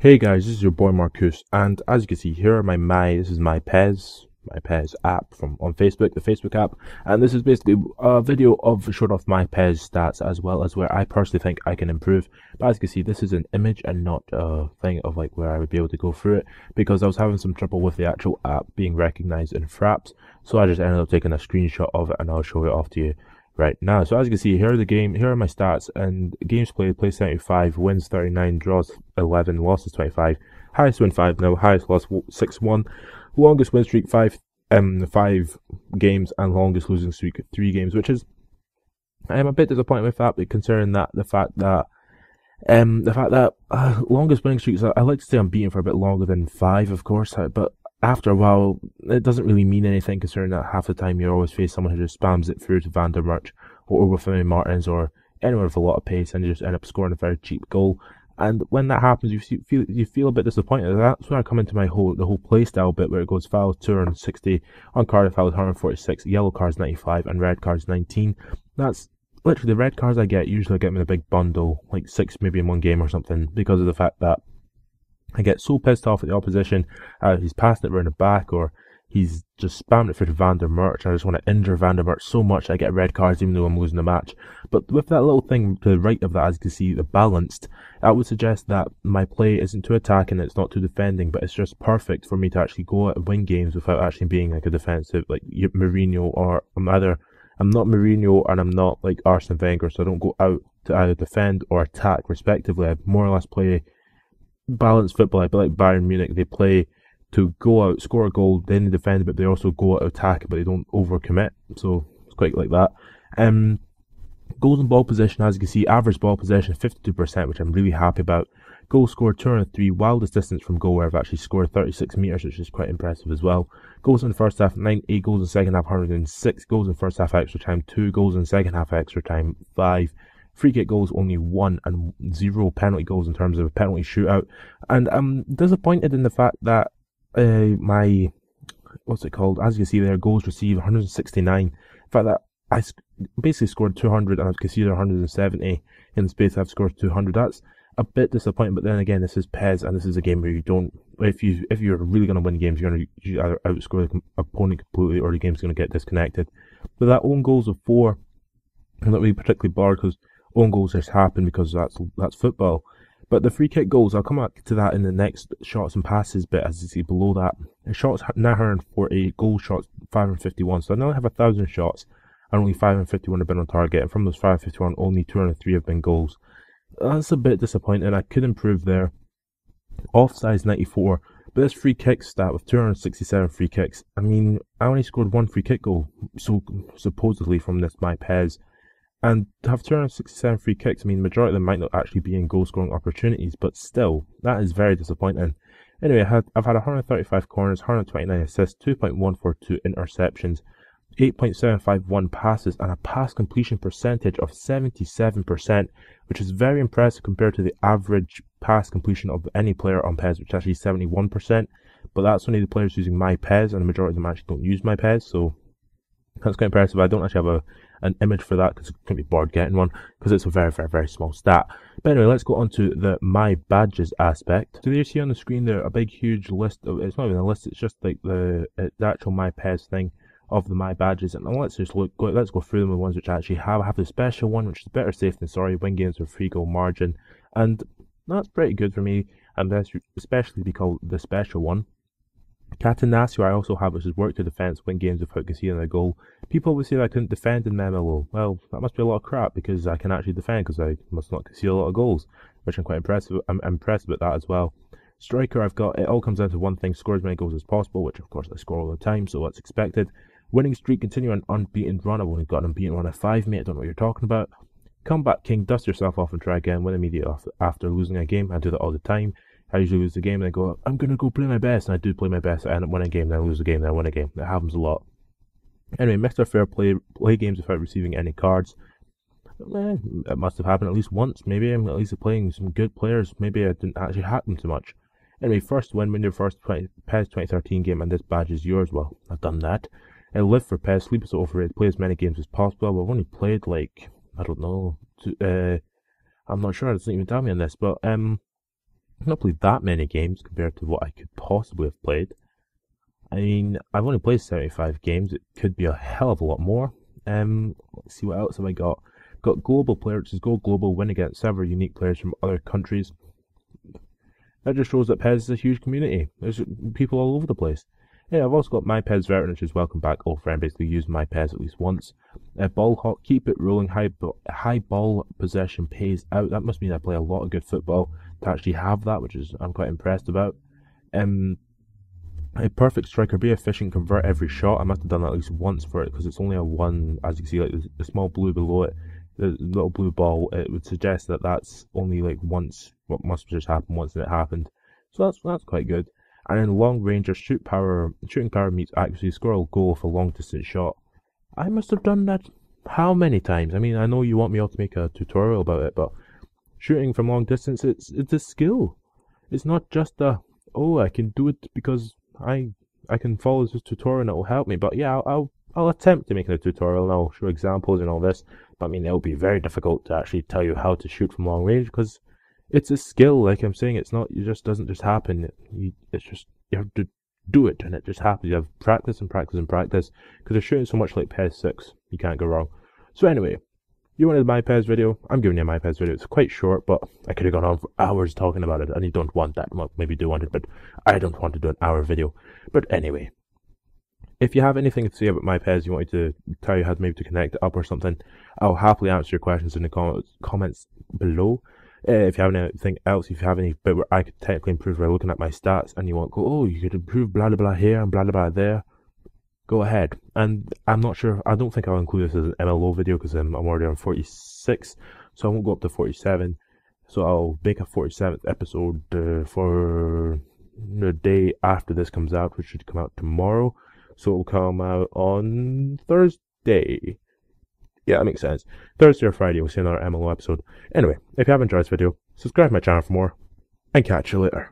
Hey guys, this is your boy Marcus, and as you can see here, this is my PES app from on Facebook, the Facebook app, and this is basically a video of showing off my PES stats as well as where I personally think I can improve. But as you can see, this is an image and not a thing of like where I would be able to go through it because I was having some trouble with the actual app being recognized in fraps, so I just ended up taking a screenshot of it and I'll show it off to you right now. So as you can see, here are my stats, and games played, play 75, wins 39, draws 11, losses 25, highest win 5 now, highest loss 6-1, longest win streak 5 games, and longest losing streak 3 games, which is, I'm a bit disappointed with that, but considering that the fact that longest winning streaks, I like to stay unbeaten for a bit longer than 5, of course, but after a while, it doesn't really mean anything, considering that half the time you always face someone who just spams it through to Van der Merch or Overflowing Martins or anyone with a lot of pace, and you just end up scoring a very cheap goal. And when that happens, you feel a bit disappointed. That's when I come into the whole playstyle bit where it goes fouls 260, uncarded fouls 146, yellow cards 95, and red cards 19. That's literally the red cards I get. Usually I get them in a big bundle, like 6 maybe in one game or something, because of the fact that I get so pissed off at the opposition. He's passing it around the back, or he's just spamming it through to Van der Merch. I just want to injure Van der Merch so much I get red cards even though I'm losing the match. But with that little thing to the right of that, as you can see, the balanced, that would suggest that my play isn't too attacking, it's not too defending, but it's just perfect for me to actually go out and win games without actually being like a defensive, like Mourinho, or I'm not Mourinho and I'm not like Arsene Wenger, so I don't go out to either defend or attack respectively. I more or less play balanced football. I feel like Bayern Munich, they play to go out, score a goal, then they defend, but they also go out attack, but they don't overcommit. So it's quite like that. Goals and ball possession, as you can see, average ball possession 52%, which I'm really happy about. Goals scored 203, wildest distance from goal where I've actually scored 36 metres, which is quite impressive as well. Goals in the first half 98, goals in the second half 106, goals in first half extra time 2, goals in second half extra time 5. Free kick goals only 1, and 0 penalty goals in terms of a penalty shootout. And I'm disappointed in the fact that what's it called? As you can see there, goals received 169. The fact that I basically scored 200 and I've conceded 170 in the space I've scored 200. That's a bit disappointing. But then again, this is PES, and this is a game where you don't. If you're really going to win games, you're going to either outscore the opponent completely, or the game's going to get disconnected. But that own goals of 4, I'm not really particularly bothered because own goals just happen because that's football. But the free kick goals, I'll come back to that in the next shots and passes bit, as you see below that. Shots 948, goal shots 551. So I now have 1,000 shots, and only 551 have been on target. And from those 551, only 203 have been goals. That's a bit disappointing. I could improve there. Offsides 94. But this free kick stat with 267 free kicks, I mean, I only scored 1 free kick goal, so supposedly from this myPES. And to have 267 free kicks, I mean, the majority of them might not actually be in goal-scoring opportunities, but still, that is very disappointing. Anyway, I've had 135 corners, 129 assists, 2.142 interceptions, 8.751 passes, and a pass completion percentage of 77%, which is very impressive compared to the average pass completion of any player on PES, which is actually 71%. But that's only the players using myPES, and the majority of them actually don't use myPES, so that's quite impressive. I don't actually have an image for that because I'm going to be bored getting one because it's a very, very, very small stat. But anyway, let's go on to the My Badges aspect. So there you see on the screen there a big, huge list of, it's not even a list, it's just like the actual myPES thing of the My Badges. And let's just let's go through them, the ones which I actually have. I have the special one, which is better safe than sorry, win games with free goal margin. And that's pretty good for me, and that's especially because the special one. Catenaccio I also have, which is work to defense, win games without conceding a goal. People would say that I couldn't defend in MMLO. Well, that must be a lot of crap because I can actually defend because I must not concede a lot of goals, which I'm quite impressed with. I'm impressed with that as well. Striker, I've got, it all comes down to one thing, score as many goals as possible, which of course I score all the time, so that's expected. Winning streak, continue an unbeaten run. I've only got an unbeaten run of 5, mate, I don't know what you're talking about. Comeback king, dust yourself off and try again, win immediately after losing a game. I do that all the time. I usually lose the game and I go, I'm going to go play my best, and I do play my best. I end up winning a game, then I lose a game, then I win a game. It happens a lot. Anyway, Mr. Fair play games without receiving any cards. It must have happened at least once. Maybe I'm at least playing some good players. Maybe I didn't actually hack them too much. Anyway, first win your first PES 2013 game, and this badge is yours. Well, I've done that. And live for PES, sleep is overrated, play as many games as possible. I've only played like, I don't know, I'm not sure, it doesn't even tell me on this, but I've not played that many games compared to what I could possibly have played. I mean, I've only played 75 games. It could be a hell of a lot more. Let's see what else have I got. Got global player, which is go global, win against several unique players from other countries. That just shows that PES is a huge community. There's people all over the place. Yeah, I've also got myPES veteran, which is welcome back, old friend. Basically, use myPES at least once. Ball hawk, keep it rolling. High ball possession pays out. That must mean I play a lot of good football to actually have that, which is I'm quite impressed about. A perfect striker, be efficient, convert every shot. I must have done that at least once for it because it's only a one. As you can see, like the small blue below it, the little blue ball. It would suggest that that's only like once. What must just happen once and it happened. So that's quite good. And then long range or shooting power meets accuracy, score a goal with a long distance shot. I must have done that how many times? I mean, I know you want me all to make a tutorial about it, but shooting from long distance, it's a skill. It's not just oh, I can do it because I can follow this tutorial and it will help me. But yeah, I'll attempt to make a tutorial and I'll show examples and all this. But I mean, it'll be very difficult to actually tell you how to shoot from long range because it's a skill. Like I'm saying, it's not. It just doesn't just happen. It's just you have to do it and it just happens. You have practice and practice and practice because they're shooting so much like PES 6. You can't go wrong. So anyway, you wanted my PES video. I'm giving you my PES video. It's quite short, but I could have gone on for hours talking about it, and you don't want that. Well, maybe you do want it, but I don't want to do an hour video. But anyway, if you have anything to say about my PES, you want me to tell you how maybe to connect it up or something, I'll happily answer your questions in the comments below. If you have anything else, if you have any bit where I could technically improve by looking at my stats, and you want to go, oh, you could improve blah blah blah here and blah blah blah there, go ahead. And I'm not sure, I don't think I'll include this as an MLO video because I'm already on 46, so I won't go up to 47. So I'll make a 47th episode for the day after this comes out, which should come out tomorrow. So it will come out on Thursday. Yeah, that makes sense. Thursday or Friday, we'll see another MLO episode. Anyway, if you have enjoyed this video, subscribe to my channel for more, and catch you later.